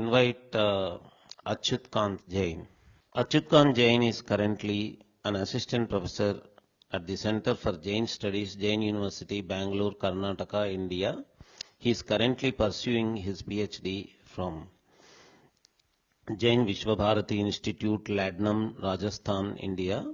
invite Achyut Kant Jain. Achyut Kant Jain is currently an assistant professor at the Center for Jain Studies, Jain University, Bangalore, Karnataka, India. He is currently pursuing his PhD from Jain Vishwabharati Institute, Ladnam, Rajasthan, India.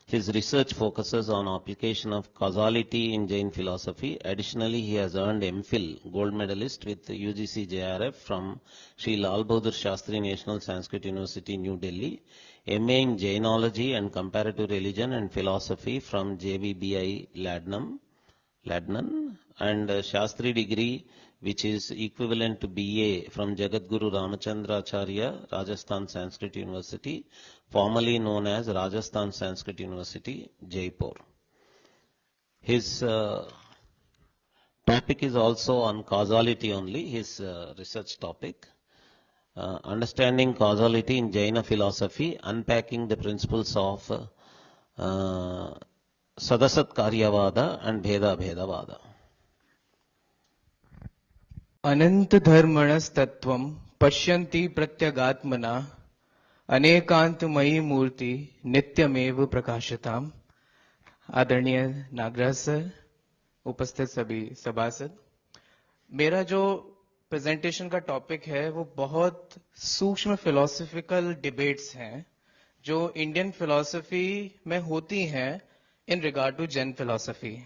His research focuses on application of causality in Jain philosophy. Additionally, he has earned MPhil, gold medalist with UGC JRF from Sri Lal Bahadur Shastri National Sanskrit University, New Delhi, MA in Jainology and Comparative Religion and Philosophy from JVBI Ladnam, and Shastri degree, which is equivalent to BA from Jagadguru Ramachandra Acharya, Rajasthan Sanskrit University, formerly known as Rajasthan Sanskrit University, Jaipur. His topic is also on causality only, his research topic. Understanding causality in Jaina philosophy, unpacking the principles of Sadasat Karyavada and Bheda Bhedavada. अनंत धर्मणस्तत्वं पश्यन्ति प्रत्यगात्मना अनेकांतमयी मूर्ति नित्यमेव प्रकाशताम। आदरणीय Nagraj sir, उपस्थित सभी सभासद, मेरा जो presentation का topic है वो बहुत सूक्ष्म फिलोसॉफिकल डिबेट्स हैं जो इंडियन फिलोसफी में होती हैं in regard to Jain philosophy.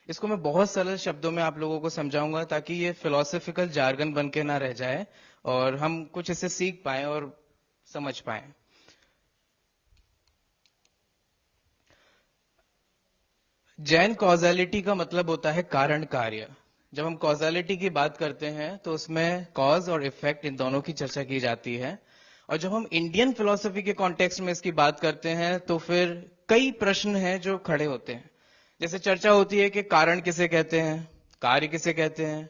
इसको मैं बहुत सरल शब्दों में आप लोगों को समझाऊंगा ताकि ये फिलोसॉफिकल जार्गन बन के ना रह जाए और हम कुछ इसे सीख पाएं और समझ पाएं। जैन कॉजालिटी का मतलब होता है कारण कार्य। जब हम कॉजालिटी की बात करते हैं तो उसमें कॉज और इफेक्ट इन दोनों की चर्चा की जाती है, और जब हम इंडियन फिलोसफी के कॉन्टेक्स्ट में इसकी बात करते हैं तो फिर कई प्रश्न हैं जो खड़े होते हैं। जैसे चर्चा होती है कि कारण किसे कहते हैं, कार्य किसे कहते हैं,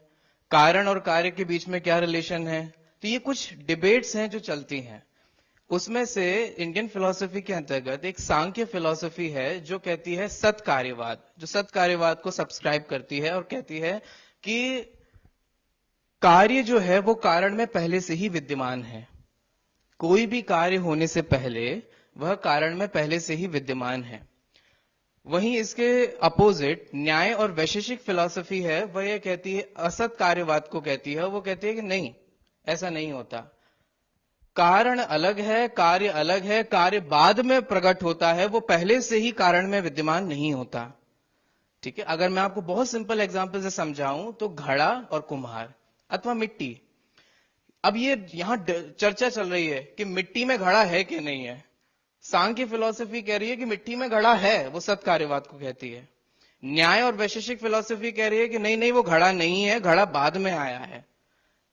कारण और कार्य के बीच में क्या रिलेशन है। तो ये कुछ डिबेट्स हैं जो चलती हैं। उसमें से इंडियन फिलोसफी के अंतर्गत एक सांख्य फिलोसफी है जो कहती है सत्कार्यवाद, जो सत्कार्यवाद को सब्सक्राइब करती है और कहती है कि कार्य जो है वो कारण में पहले से ही विद्यमान है। कोई भी कार्य होने से पहले वह कारण में पहले से ही विद्यमान है। वहीं इसके अपोजिट न्याय और वैशेषिक फिलॉसफी है, वह यह कहती है, असत कार्यवाद को कहती है, वो कहती है कि नहीं, ऐसा नहीं होता। कारण अलग है, कार्य अलग है, कार्य बाद में प्रकट होता है, वो पहले से ही कारण में विद्यमान नहीं होता। ठीक है, अगर मैं आपको बहुत सिंपल एग्जांपल से समझाऊं तो घड़ा और कुम्हार अथवा मिट्टी। अब ये यहां चर्चा चल रही है कि मिट्टी में घड़ा है कि नहीं है। सांख्य फिलॉसफी कह रही है कि मिट्टी में घड़ा है, वो सत्कार्यवाद को कहती है। न्याय और वैशेषिक फिलॉसफी कह रही है कि नहीं नहीं, वो घड़ा नहीं है, घड़ा बाद में आया है।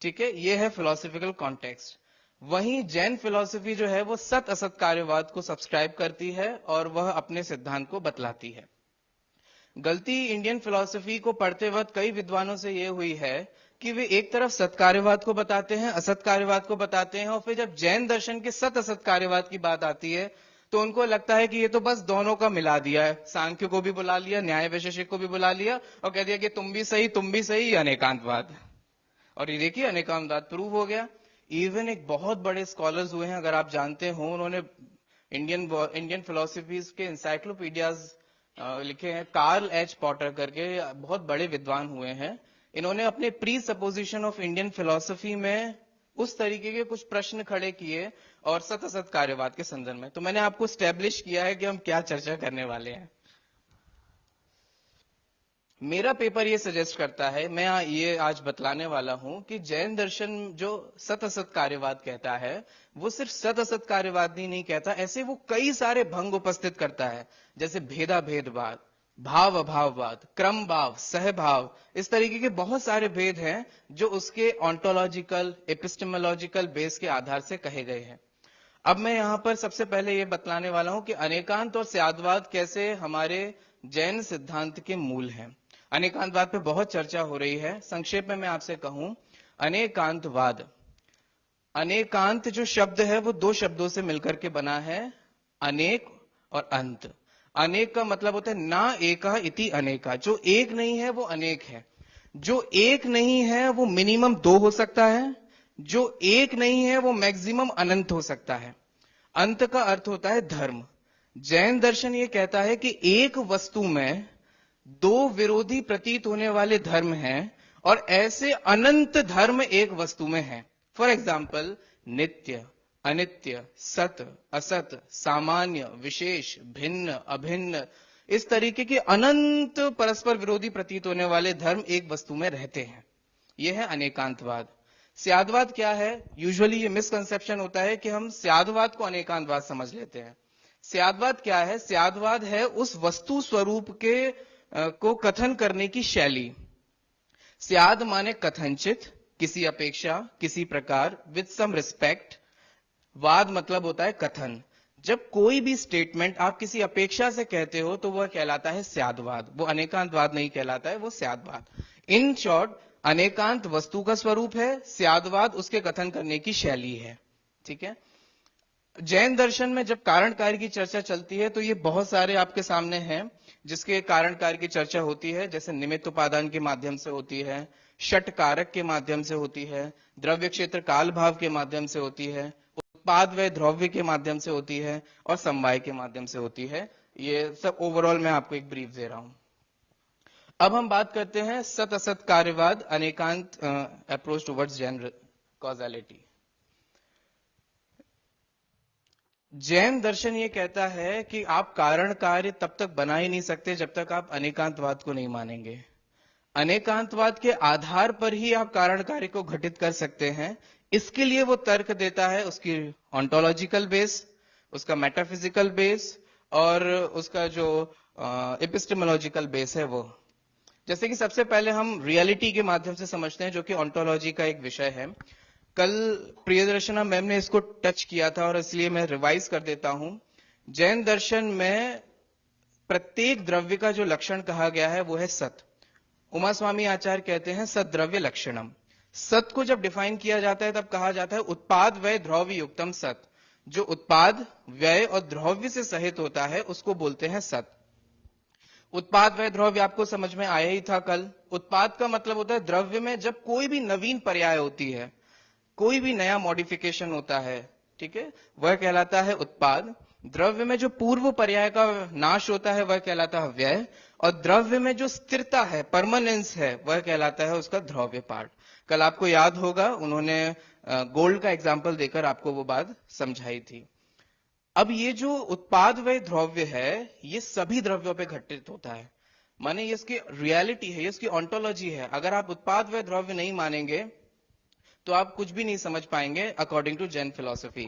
ठीक है, ये है फिलॉसफिकल कॉन्टेक्स्ट। वहीं जैन फिलॉसफी जो है वो सत असत कार्यवाद को सब्सक्राइब करती है और वह अपने सिद्धांत को बतलाती है। गलती इंडियन फिलॉसफी को पढ़ते वक्त कई विद्वानों से यह हुई है कि वे एक तरफ सत्कार्यवाद को बताते हैं, असत कार्यवाद को बताते हैं, और फिर जब जैन दर्शन के सत असत कार्यवाद की बात आती है तो उनको लगता है कि ये तो बस दोनों का मिला दिया है। सांख्य को भी बुला लिया, न्याय वैशेषिक को भी बुला लिया और कह दिया कि तुम भी सही, अनेकांतवाद। और ये देखिए अनेकांतवाद प्रूव हो गया। इवन एक बहुत बड़े स्कॉलर्स हुए हैं, अगर आप जानते हो, उन्होंने इंडियन फिलोसफीज के इंसाइक्लोपीडियाज लिखे हैं। कार्ल एच पॉटर करके बहुत बड़े विद्वान हुए हैं। इन्होंने अपने pre supposition of Indian philosophy में उस तरीके के कुछ प्रश्न खड़े किए और सत असत कार्यवाद के संदर्भ में। तो मैंने आपको स्टैब्लिश किया है कि हम क्या चर्चा करने वाले हैं। मेरा पेपर ये सजेस्ट करता है, मैं ये आज बतलाने वाला हूं कि जैन दर्शन जो सत असत कार्यवाद कहता है वो सिर्फ सत असत कार्यवाद ही नहीं कहता, ऐसे वो कई सारे भंग उपस्थित करता है, जैसे भेदा भेदवाद, भाव अभाववाद, क्रम भाव, सहभाव, इस तरीके के बहुत सारे भेद हैं जो उसके ऑन्टोलॉजिकल एपिस्टेमोलॉजिकल बेस के आधार से कहे गए हैं। अब मैं यहां पर सबसे पहले यह बतलाने वाला हूं कि अनेकांत और स्यादवाद कैसे हमारे जैन सिद्धांत के मूल हैं। अनेकांतवाद पे बहुत चर्चा हो रही है। संक्षेप में मैं आपसे कहूं, अनेकांतवाद, अनेकांत जो शब्द है वो दो शब्दों से मिलकर के बना है, अनेक और अंत। अनेक का मतलब होता है ना एका इति अनेका, जो एक नहीं है वो अनेक है। जो एक नहीं है वो मिनिमम दो हो सकता है, जो एक नहीं है वो मैक्सिमम अनंत हो सकता है। अंत का अर्थ होता है धर्म। जैन दर्शन ये कहता है कि एक वस्तु में दो विरोधी प्रतीत होने वाले धर्म हैं और ऐसे अनंत धर्म एक वस्तु में हैं। फॉर एग्जाम्पल, नित्य, अनित्य, सत, असत, सामान्य, विशेष, भिन्न, अभिन्न, इस तरीके के अनंत परस्पर विरोधी प्रतीत होने वाले धर्म एक वस्तु में रहते हैं। यह है अनेकांतवाद। स्यादवाद क्या है? यूजुअली ये मिसकंसेप्शन होता है कि हम स्यादवाद को अनेकांतवाद समझ लेते हैं। स्यादवाद क्या है? स्यादवाद है उस वस्तु स्वरूप के को कथन करने की शैली। स्याद माने कथनचित, किसी अपेक्षा, किसी प्रकार, विद सम रिस्पेक्ट। वाद मतलब होता है कथन। जब कोई भी स्टेटमेंट आप किसी अपेक्षा से कहते हो तो वह कहलाता है स्यादवाद, वो अनेकांतवाद नहीं कहलाता है, वो स्यादवाद। इन शॉर्ट, अनेकांत वस्तु का स्वरूप है, स्यादवाद उसके कथन करने की शैली है। ठीक है। जैन दर्शन में जब कारण कार्य की चर्चा चलती है तो ये बहुत सारे आपके सामने हैं जिसके कारण कार्य की चर्चा होती है, जैसे निमित्त उपादान के माध्यम से होती है, षट कारक के माध्यम से होती है, द्रव्य क्षेत्र काल भाव के माध्यम से होती है, उत्पाद व द्रव्य के माध्यम से होती है और समवाय के माध्यम से होती है। ये सब ओवरऑल मैं आपको एक ब्रीफ दे रहा हूं। अब हम बात करते हैं सत असत कार्यवाद, Anekanta approach towards Jain causality. Jain दर्शन ये कहता है कि आप कारण कार्य तब तक बना ही नहीं सकते जब तक आप अनेकांतवाद को नहीं मानेंगे। अनेकांतवाद के आधार पर ही आप कारण कार्य को घटित कर सकते हैं। इसके लिए वो तर्क देता है, उसकी ऑन्टोलॉजिकल बेस, उसका मेटाफिजिकल बेस और उसका जो एपिस्टेमोलॉजिकल बेस है वो। जैसे कि सबसे पहले हम रियलिटी के माध्यम से समझते हैं, जो कि ऑन्टोलॉजी का एक विषय है। कल प्रियदर्शना मैम ने इसको टच किया था और इसलिए मैं रिवाइज कर देता हूं। जैन दर्शन में प्रत्येक द्रव्य का जो लक्षण कहा गया है वो है सत। उमा स्वामी आचार्य कहते हैं सत द्रव्य लक्षणम। सत को जब डिफाइन किया जाता है तब कहा जाता है उत्पाद व्यय द्रव्य युक्तम सत। जो उत्पाद, व्यय और द्रव्य से सहित होता है उसको बोलते हैं सत। उत्पाद व्यय द्रव्य आपको समझ में आया ही था कल। उत्पाद का मतलब होता है द्रव्य में जब कोई भी नवीन पर्याय होती है, कोई भी नया मॉडिफिकेशन होता है, ठीक है, वह कहलाता है उत्पाद। द्रव्य में जो पूर्व पर्याय का नाश होता है वह कहलाता है व्यय, और द्रव्य में जो स्थिरता है, परमानेंस है, वह कहलाता है उसका द्रव्य पार्ट। कल आपको याद होगा उन्होंने गोल्ड का एग्जाम्पल देकर आपको वो बात समझाई थी। अब ये जो उत्पाद व्यय द्रव्य है ये सभी द्रव्यों पे घटित होता है, माने ये इसकी रियलिटी है, ये इसकी ऑन्टोलॉजी है। अगर आप उत्पाद व्यय द्रव्य नहीं मानेंगे तो आप कुछ भी नहीं समझ पाएंगे according to Jain philosophy.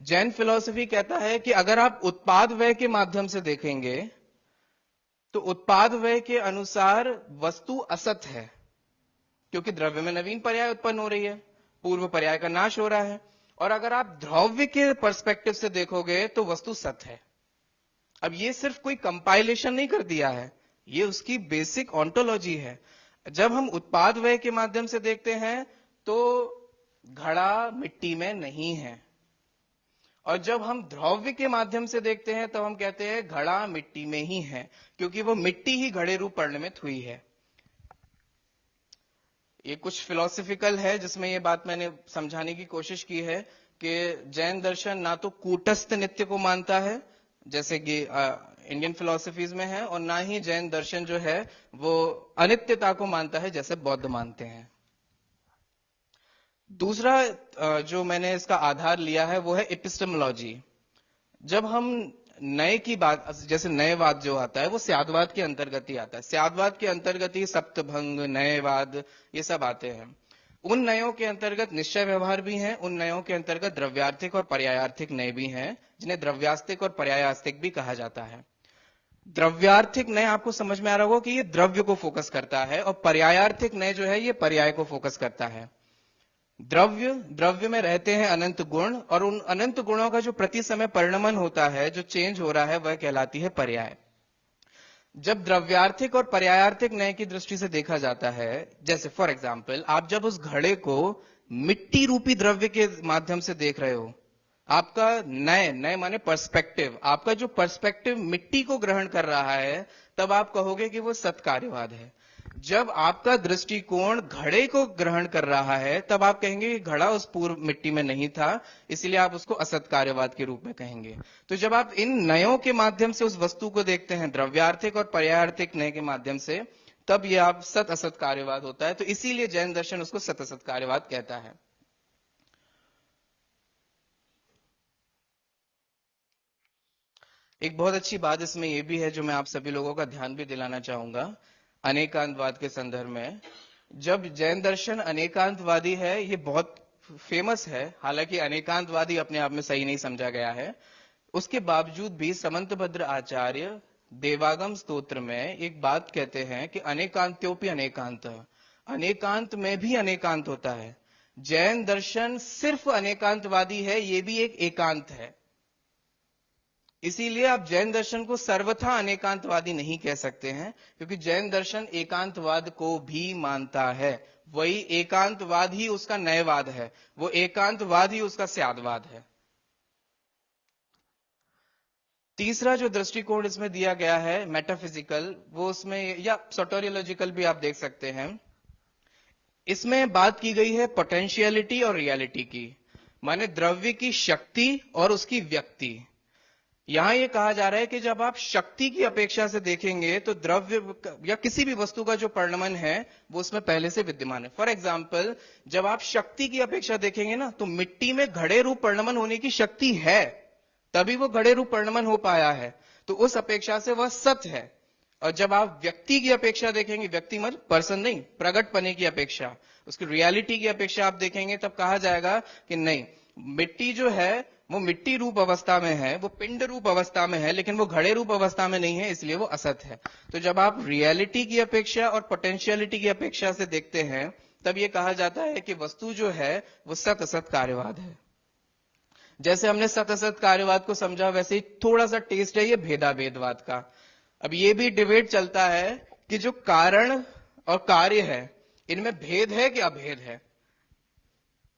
Jain philosophy कहता है कि अगर आप उत्पाद व्यय के माध्यम से देखेंगे तो उत्पाद व्यय के अनुसार वस्तु असत है, क्योंकि द्रव्य में नवीन पर्याय उत्पन्न हो रही है, पूर्व पर्याय का नाश हो रहा है। और अगर आप द्रव्य के पर्सपेक्टिव से देखोगे तो वस्तु सत है। अब ये सिर्फ कोई कंपाइलेशन नहीं कर दिया है, ये उसकी बेसिक ऑन्टोलॉजी है। जब हम उत्पाद व्यय के माध्यम से देखते हैं तो घड़ा मिट्टी में नहीं है, और जब हम द्रव्य के माध्यम से देखते हैं तो हम कहते हैं घड़ा मिट्टी में ही है, क्योंकि वो मिट्टी ही घड़े रूप परिणमित हुई है। ये कुछ फिलोसफिकल है जिसमें ये बात मैंने समझाने की कोशिश की है कि जैन दर्शन ना तो कूटस्थ नित्य को मानता है जैसे कि इंडियन फिलोसफीज में है, और ना ही जैन दर्शन जो है वो अनित्यता को मानता है जैसे बौद्ध मानते हैं। दूसरा जो मैंने इसका आधार लिया है वो है एपिस्टेमोलॉजी। जब हम नए की बात, जैसे नएवाद जो आता है वो स्यादवाद के अंतर्गत ही आता है। स्यादवाद के अंतर्गत ही सप्तभंग, नएवाद, ये सब आते हैं। उन नयों के अंतर्गत निश्चय व्यवहार भी हैं, उन नयों के अंतर्गत द्रव्यार्थिक और पर्यायार्थिक नए भी हैं, जिन्हें द्रव्यास्तिक और पर्यायास्तिक भी कहा जाता है। द्रव्यार्थिक नय आपको समझ में आ रहा होगा कि ये द्रव्य को फोकस करता है, और पर्यायार्थिक नय जो है ये पर्याय को फोकस करता है। द्रव्य में रहते हैं अनंत गुण, और उन अनंत गुणों का जो प्रति समय परिणमन होता है, जो चेंज हो रहा है, वह कहलाती है पर्याय। जब द्रव्यार्थिक और पर्यायार्थिक नय की दृष्टि से देखा जाता है, जैसे फॉर एग्जाम्पल आप जब उस घड़े को मिट्टी रूपी द्रव्य के माध्यम से देख रहे हो, आपका नय माने पर्सपेक्टिव, आपका जो पर्सपेक्टिव मिट्टी को ग्रहण कर रहा है, तब आप कहोगे कि वो सत्कार्यवाद है। जब आपका दृष्टिकोण घड़े को ग्रहण कर रहा है तब आप कहेंगे कि घड़ा उस पूर्व मिट्टी में नहीं था, इसलिए आप उसको असत कार्यवाद के रूप में कहेंगे। तो जब आप इन नयों के माध्यम से उस वस्तु को देखते हैं, द्रव्यार्थिक और पर्यायार्थिक नय के माध्यम से, तब यह आप सत असत कार्यवाद होता है। तो इसीलिए जैन दर्शन उसको सत असत कार्यवाद कहता है। एक बहुत अच्छी बात इसमें यह भी है जो मैं आप सभी लोगों का ध्यान भी दिलाना चाहूंगा अनेकांतवाद के संदर्भ में। जब जैन दर्शन अनेकांतवादी है, ये बहुत फेमस है, हालांकि अनेकांतवादी अपने आप में सही नहीं समझा गया है, उसके बावजूद भी समंतभद्र आचार्य देवागम स्तोत्र में एक बात कहते हैं कि अनेकांत्योपि अनेकांत, अनेकांत में भी अनेकांत होता है। जैन दर्शन सिर्फ अनेकांतवादी है, ये भी एक एकांत है। इसीलिए आप जैन दर्शन को सर्वथा अनेकांतवादी नहीं कह सकते हैं, क्योंकि जैन दर्शन एकांतवाद को भी मानता है। वही एकांतवाद ही उसका नयवाद है, वो एकांतवाद ही उसका स्यादवाद है। तीसरा जो दृष्टिकोण इसमें दिया गया है मेटाफिजिकल, वो उसमें या सोटोरियोलॉजिकल भी आप देख सकते हैं। इसमें बात की गई है पोटेंशियलिटी और रियलिटी की, माने द्रव्य की शक्ति और उसकी व्यक्ति। यहां यह कहा जा रहा है कि जब आप शक्ति की अपेक्षा से देखेंगे तो द्रव्य या किसी भी वस्तु का जो परिणमन है वो उसमें पहले से विद्यमान है। फॉर एग्जाम्पल, जब आप शक्ति की अपेक्षा देखेंगे ना, तो मिट्टी में घड़े रूप परिणमन होने की शक्ति है, तभी वो घड़े रूप परिणमन हो पाया है, तो उस अपेक्षा से वह सत्य है। और जब आप व्यक्ति की अपेक्षा देखेंगे, व्यक्ति मतलब पर्सन नहीं, प्रगट पने की अपेक्षा, उसकी रियलिटी की अपेक्षा आप देखेंगे, तब कहा जाएगा कि नहीं, मिट्टी जो है वो मिट्टी रूप अवस्था में है, वो पिंड रूप अवस्था में है, लेकिन वो घड़े रूप अवस्था में नहीं है, इसलिए वो असत है। तो जब आप रियलिटी की अपेक्षा और पोटेंशियलिटी की अपेक्षा से देखते हैं, तब ये कहा जाता है कि वस्तु जो है वो सत असत कार्यवाद है। जैसे हमने सत असत कार्यवाद को समझा, वैसे ही थोड़ा सा टेस्ट है ये भेदाभेदवाद का। अब ये भी डिबेट चलता है कि जो कारण और कार्य है, इनमें भेद है कि अभेद है।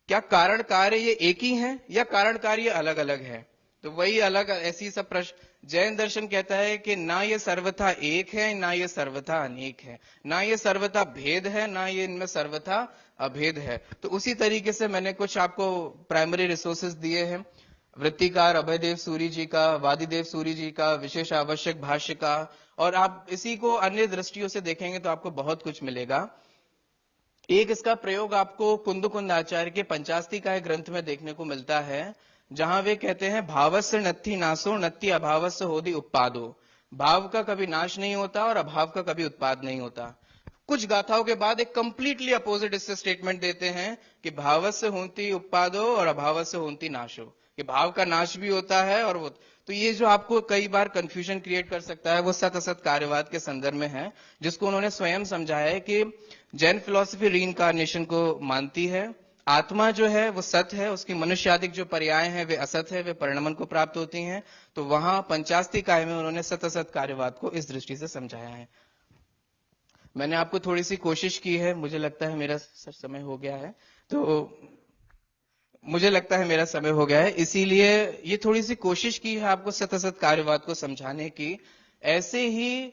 क्या कारण कार्य ये एक ही है या कारण कार्य अलग अलग है? तो वही अलग ऐसी सब प्रश्न। जैन दर्शन कहता है कि ना ये सर्वथा एक है, ना ये सर्वथा अनेक है, ना ये सर्वथा भेद है, ना ये इनमें सर्वथा अभेद है। तो उसी तरीके से मैंने कुछ आपको प्राइमरी रिसोर्सेज दिए हैं, वृत्तिकार अभयदेव सूरी जी का, वादिदेव सूरी जी का, विशेष आवश्यक भाष्य का, और आप इसी को अन्य दृष्टियों से देखेंगे तो आपको बहुत कुछ मिलेगा। एक इसका प्रयोग आपको कुंद कुंद आचार्य के पंचास्तिकाय ग्रंथ में देखने को मिलता है, जहां वे कहते हैं भावस्य नत्थि नाशो नत्ति अभावस्य होदि उत्पादो। भाव का कभी नाश नहीं होता और अभाव का कभी उत्पाद नहीं होता। कुछ गाथाओं के बाद एक कंप्लीटली अपोजिट इससे स्टेटमेंट देते हैं कि भावस्य होती उत्पादो और अभावस्य होती नाशो, कि भाव का नाश भी होता है और वो। तो ये जो आपको कई बार कंफ्यूजन क्रिएट कर सकता है, वो सत असत कार्यवाद के संदर्भ में है, जिसको उन्होंने स्वयं समझाया है कि जैन फिलॉसफी रीइंकार्नेशन को मानती है। आत्मा जो है वो सत है, उसकी मनुष्यादिक जो पर्याय हैं वे असत है, वे परिणमन को प्राप्त होती हैं। तो वहां पंचास्तिकाय में उन्होंने सत असत कार्यवाद को इस दृष्टि से समझाया है। मैंने आपको थोड़ी सी कोशिश की है, मुझे लगता है मेरा समय हो गया है, इसीलिए ये थोड़ी सी कोशिश की है आपको सत असत कार्यवाद को समझाने की। ऐसे ही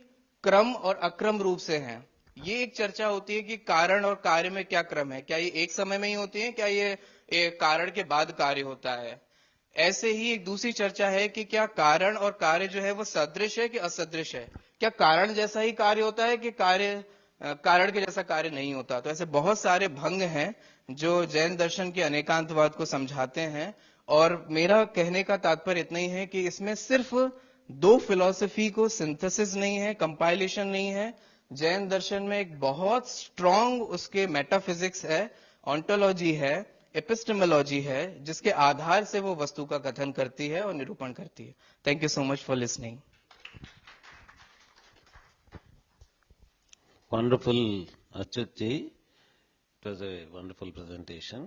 क्रम और अक्रम रूप से हैं। ये एक चर्चा होती है कि कारण और कार्य में क्या क्रम है, क्या ये एक समय में ही होती है, क्या ये कारण के बाद कार्य होता है। ऐसे ही एक दूसरी चर्चा है कि क्या कारण और कार्य जो है वो सदृश है कि असदृश है, क्या कारण जैसा ही कार्य होता है कि कारण के जैसा कार्य नहीं होता। तो ऐसे बहुत सारे भंग हैं जो जैन दर्शन के अनेकांतवाद को समझाते हैं। और मेरा कहने का तात्पर्य इतना ही है कि इसमें सिर्फ दो फिलॉसफी को सिंथेसिस नहीं है, कंपाइलेशन नहीं है। जैन दर्शन में एक बहुत स्ट्रांग उसके मेटाफिजिक्स है, ऑन्टोलॉजी है, एपिस्टेमोलॉजी है, जिसके आधार से वो वस्तु का कथन करती है और निरूपण करती है। Thank you so much for listening. Wonderful, Achyut ji. It was a wonderful presentation.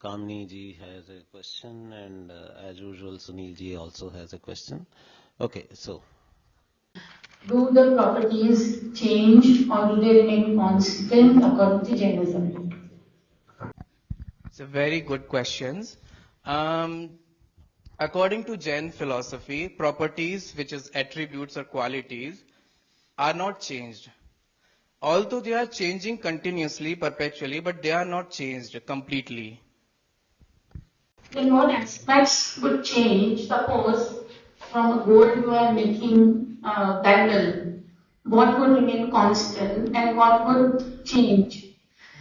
Kamini ji has a question, and as usual, Sunil ji also has a question. Okay, so. Do the properties change or do they remain constant according to Jainism? It's a very good question. According to Jain philosophy, properties, which is attributes or qualities, are not changed. Although they are changing continuously, perpetually, but they are not changed completely. Then what aspects would change? Suppose from a gold you are making bangle, what would remain constant and what would change?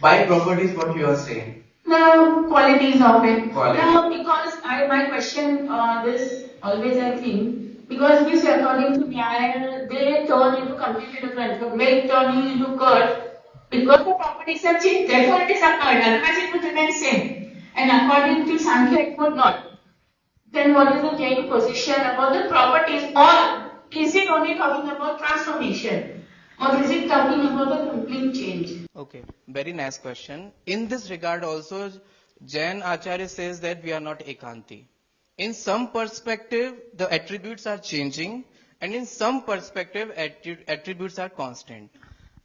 By properties, what you are saying? The qualities of it. Quality. Now, because my question is always I think, because we say according to Nyaya, they turn into completely different. So milk turning into curd, because the properties have changed, therefore it is a curd, otherwise it would remain same. And according to Sankhya, it would not. Then what is the Jain position about the properties, or is it only talking about transformation, or is it talking about a complete change? Okay, very nice question. In this regard also, Jain Acharya says that we are not Ekanti. In some perspective, the attributes are changing, and in some perspective, attributes are constant.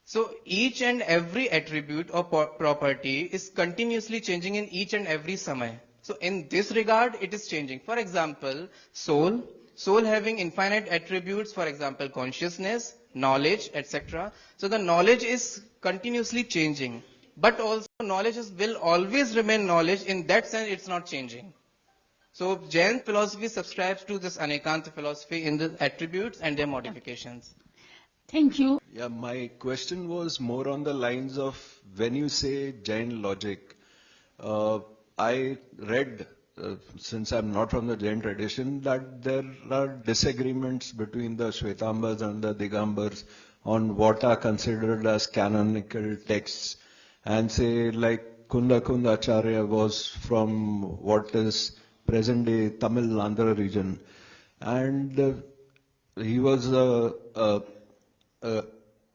So each and every attribute or property is continuously changing in each and every samay. So in this regard, it is changing. For example, soul having infinite attributes, for example, consciousness, knowledge, etc. So the knowledge is continuously changing, but also knowledge will always remain knowledge. In that sense, it's not changing. So Jain philosophy subscribes to this Anekanta philosophy in the attributes and their modifications. Thank you. Yeah, my question was more on the lines of when you say Jain logic. I read, since I'm not from the Jain tradition, that there are disagreements between the Shvetambars and the Digambars on what are considered as canonical texts. And say, like Kunda Kunda Acharya was from what is present day Tamil Andhra region. And he was a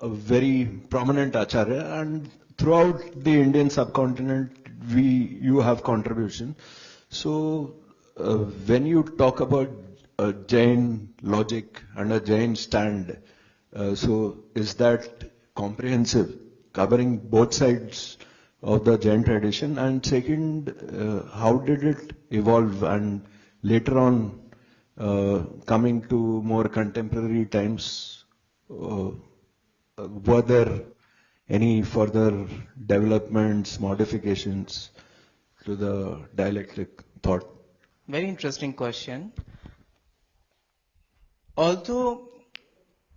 very prominent acharya, and throughout the Indian subcontinent, you have contribution. So, when you talk about a Jain logic and a Jain stand, so is that comprehensive, covering both sides of the Jain tradition? And second, how did it evolve? And later on, coming to more contemporary times, were there any further developments, modifications to the dialectic thought? Very interesting question. Although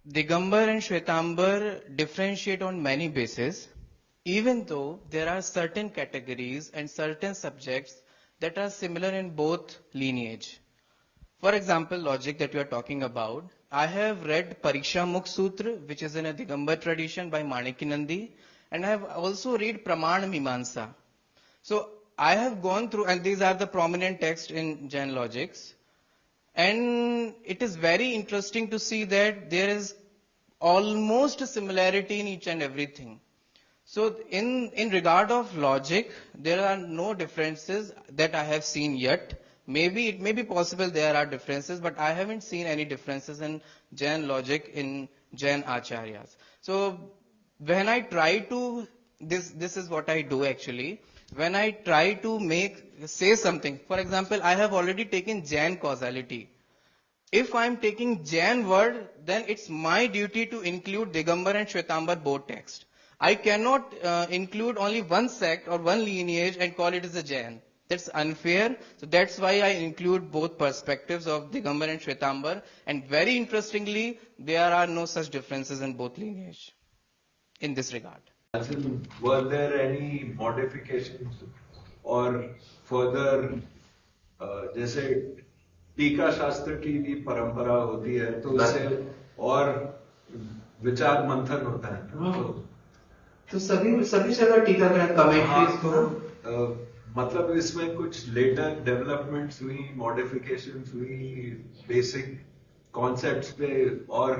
Digambar and Shwetambar differentiate on many bases, even though there are certain categories and certain subjects that are similar in both lineage. For example, logic that we are talking about, I have read Pariksha Mukh Sutra, which is in a Digambar tradition by Manikinandi, and I have also read Praman Mimamsa. So I have gone through, and these are the prominent texts in Jain logics. And it is very interesting to see that there is almost a similarity in each and everything. So in regard of logic, there are no differences that I have seen yet. Maybe it may be possible there are differences, but I haven't seen any differences in Jain logic in Jain Acharyas. So when I try to, this is what I do actually. When I try to say something, for example, I have already taken Jain causality. If I am taking Jain word, then it's my duty to include Digambar and Shwetambar both text. I cannot include only one sect or one lineage and call it as a Jain. That's unfair. So that's why I include both perspectives of Digambar and Shwetambar. And very interestingly, there are no such differences in both lineage in this regard. As in, were there any modifications or further, जैसे टीका शास्त्र की भी परंपरा होती है, तो उससे और विचार मंथन होता है, तो सभी जगह टीकाकरण कमेंट्रीज को मतलब इसमें कुछ लेटर डेवलपमेंट्स हुई, मॉडिफिकेशंस हुई, बेसिक कॉन्सेप्ट्स पे और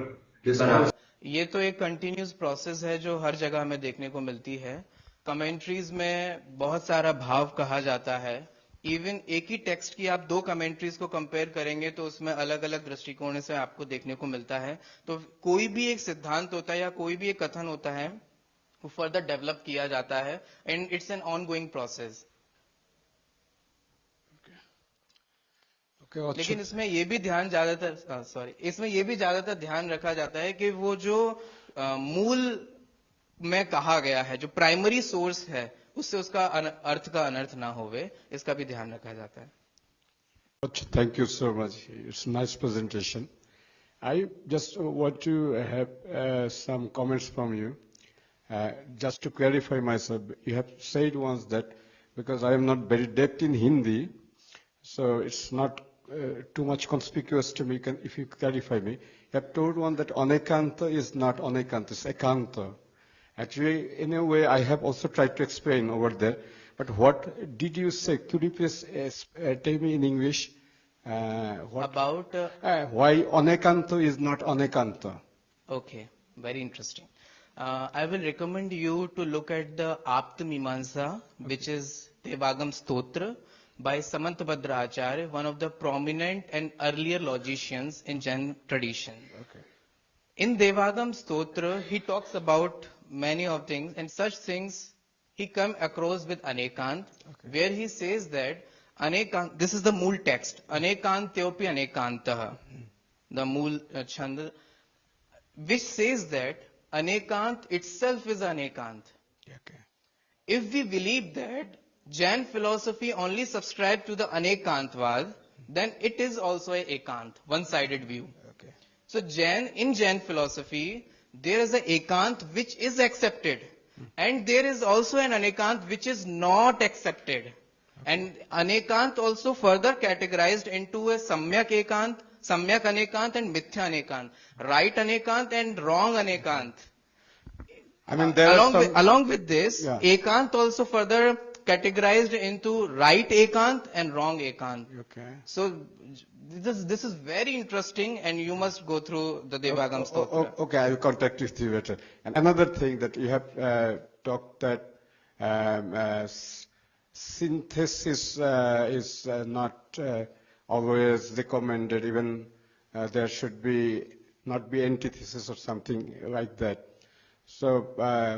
डिस्कस. ये तो एक कंटिन्यूस प्रोसेस है जो हर जगह हमें देखने को मिलती है. कमेंट्रीज में बहुत सारा भाव कहा जाता है. इवन एक ही टेक्स्ट की आप दो कमेंट्रीज को कंपेयर करेंगे तो उसमें अलग अलग दृष्टिकोण से आपको देखने को मिलता है. तो कोई भी एक सिद्धांत होता है या कोई भी एक कथन होता है वो फर्दर डेवलप किया जाता है and it's an on going process. लेकिन इसमें ये भी ध्यान ज्यादातर ध्यान रखा जाता है कि वो जो मूल में कहा गया है, जो प्राइमरी सोर्स है, उससे उसका अर्थ का अनर्थ ना होवे, इसका भी ध्यान रखा जाता है. Thank you so much. It's a nice presentation. I just want to have some comments from you. Just to clarify myself, you have said once that because I am not very depth in Hindi, so it's not too much conspicuous to me. If you clarify me, you have told one that anekanta is not anekanta, it's ekanta. Actually, in a way, I have also tried to explain over there. But what did you say? Could you please tell me in English About why anekanto is not anekanta? Okay, very interesting. I will recommend you to look at the Apta Mimamsa, which is Devagam Stotra by Samantabhadra Acharya, one of the prominent and earlier logicians in Jain tradition. Okay. In Devagam Stotra, he talks about many of things, and such things he come across with Anekant, where he says that Anekant, this is the mool text, Anekantyopi Anekantah, the mool chand, which says that Anekant itself is Anekant. Okay. If we believe that Jain philosophy only subscribes to the Anekantvad, then it is also a Ekant, one-sided view. Okay. So in Jain philosophy, there is a Ekant which is accepted, and there is also an Anekant which is not accepted. And Anekant also further categorized into a Samyak Ekant, Samyak Anekant and Mithya Anekant, right Anekant and wrong Anekant. I mean, there are some... along with this, Yeah. Ekant also further categorized into right Ekant and wrong Ekant. Okay. So this is very interesting, and you must go through the Devagam Stotra. Okay, I will contact with you later. And another thing that you have talked that synthesis is not always recommended, even there should be not be antithesis or something like that. So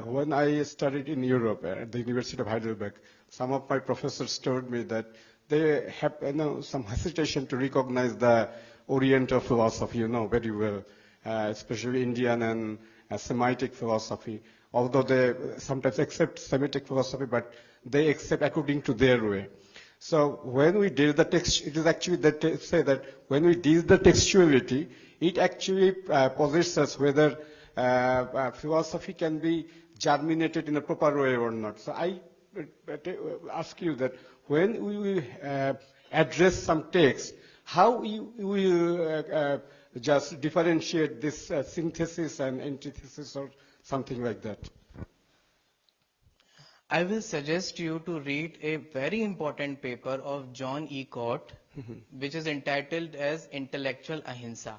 when I studied in Europe at the University of Heidelberg, some of my professors told me that they have some hesitation to recognize the Oriental philosophy, very well, especially Indian and Semitic philosophy. Although they sometimes accept Semitic philosophy, but they accept according to their way. So when we deal the text, it is actually that they say that when we deal the textuality, it actually posits us whether philosophy can be germinated in a proper way or not. So I ask you that when we address some text, how you will just differentiate this synthesis and antithesis or something like that? I will suggest you to read a very important paper of John E. Cott, which is entitled as Intellectual Ahimsa.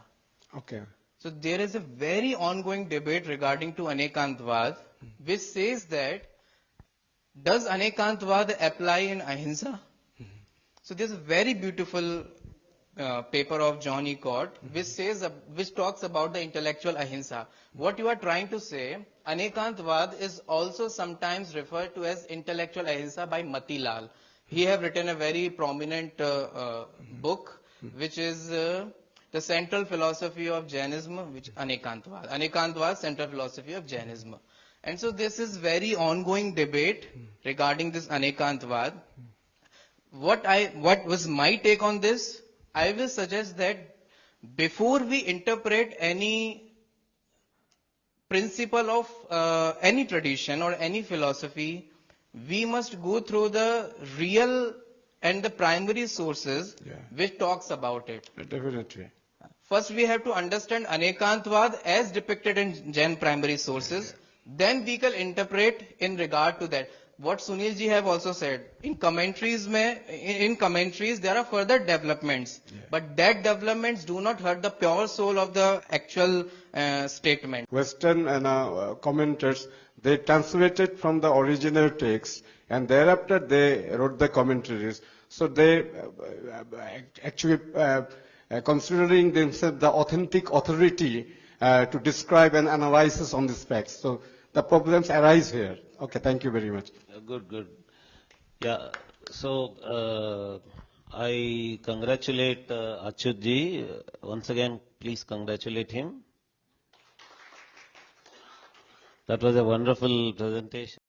Okay. So there is a very ongoing debate regarding to Anekantvad, which says that does Anekantvad apply in Ahimsa? So there's a very beautiful paper of John E. Cott, which talks about the intellectual ahimsa. What you are trying to say, Anekantvad is also sometimes referred to as intellectual ahimsa by Matilal. He have written a very prominent book, which is the central philosophy of Jainism, which Anekantvad. Anekantvad, central philosophy of Jainism. And so this is very ongoing debate regarding this Anekantvad. What was my take on this? I will suggest that before we interpret any principle of any tradition or any philosophy, we must go through the real and the primary sources which talks about it. Definitely. First, we have to understand Anekantvad as depicted in Jain primary sources. Then we can interpret in regard to that. What Sunil ji have also said, in commentaries there are further developments, but that developments do not hurt the pure soul of the actual statement. Western commenters, they translated from the original text and thereafter they wrote the commentaries. So they actually considering themselves the authentic authority to describe and analysis on this fact. So the problems arise here. Okay, thank you very much. Good. Yeah, so I congratulate Achyut ji. Once again, please congratulate him. That was a wonderful presentation.